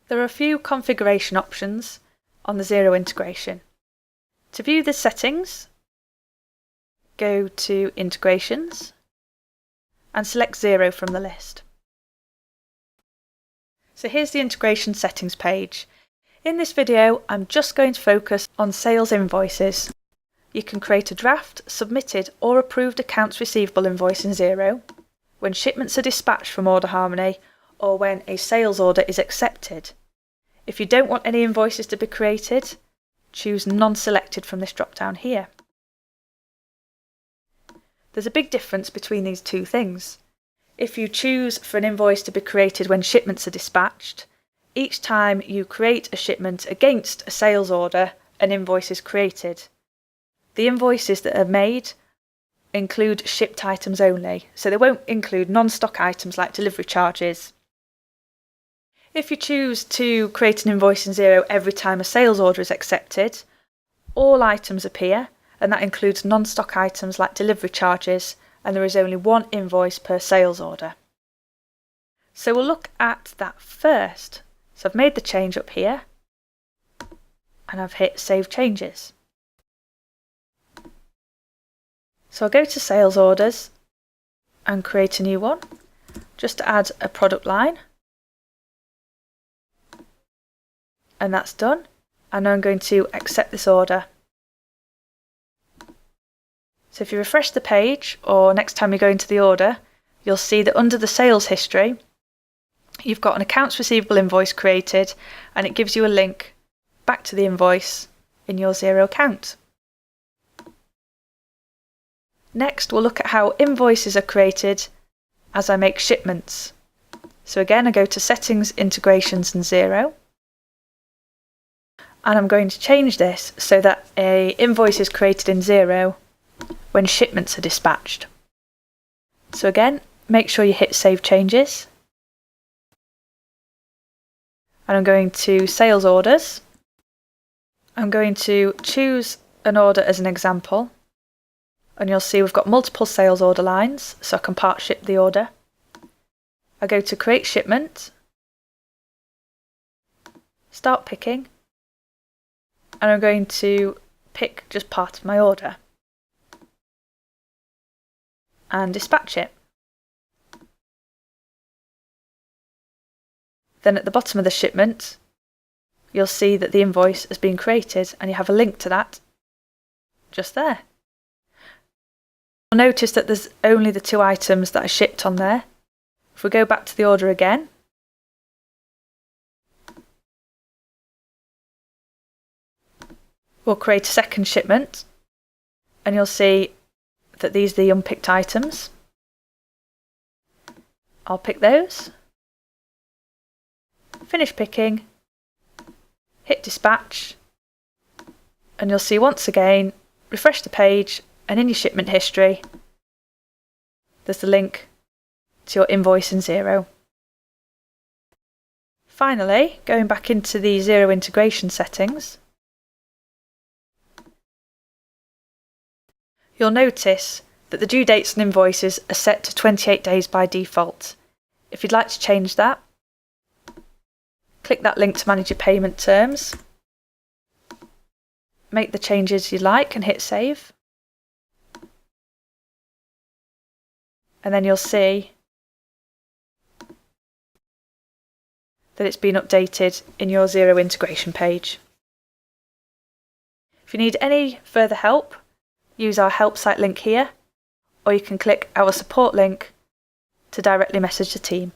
There are a few configuration options on the Xero integration. To view the settings, go to Integrations and select Xero from the list. So here's the integration settings page. In this video, I'm just going to focus on sales invoices. You can create a draft, submitted or approved accounts receivable invoice in Xero when shipments are dispatched from OrderHarmony or when a sales order is accepted. If you don't want any invoices to be created, choose None Selected from this drop-down here. There's a big difference between these two things. If you choose for an invoice to be created when shipments are dispatched, each time you create a shipment against a sales order, an invoice is created. The invoices that are made include shipped items only, so they won't include non-stock items like delivery charges. If you choose to create an invoice in Xero every time a sales order is accepted, all items appear, and that includes non-stock items like delivery charges, and there is only one invoice per sales order. So we'll look at that first. So I've made the change up here, and I've hit Save Changes. So I'll go to Sales Orders and create a new one, just to add a product line. And that's done. And now I'm going to accept this order. So if you refresh the page, or next time you go into the order, you'll see that under the sales history, you've got an accounts receivable invoice created, and it gives you a link back to the invoice in your Xero account. Next, we'll look at how invoices are created as I make shipments. So again, I go to Settings, Integrations and Xero. And I'm going to change this so that an invoice is created in Xero when shipments are dispatched. So again, make sure you hit Save Changes. And I'm going to Sales Orders. I'm going to choose an order as an example. And you'll see we've got multiple sales order lines, so I can part ship the order. I go to Create Shipment, start picking, and I'm going to pick just part of my order and dispatch it. Then at the bottom of the shipment, you'll see that the invoice has been created, and you have a link to that just there. You'll notice that there's only the two items that are shipped on there. If we go back to the order again, we'll create a second shipment, and you'll see that these are the unpicked items. I'll pick those, finish picking, hit dispatch, and you'll see once again, refresh the page, and in your shipment history, there's the link to your invoice in Xero. Finally, going back into the Xero integration settings, you'll notice that the due dates and invoices are set to 28 days by default. If you'd like to change that, click that link to manage your payment terms, make the changes you like and hit Save. And then you'll see that it's been updated in your Xero integration page. If you need any further help, use our help site link here, or you can click our support link to directly message the team.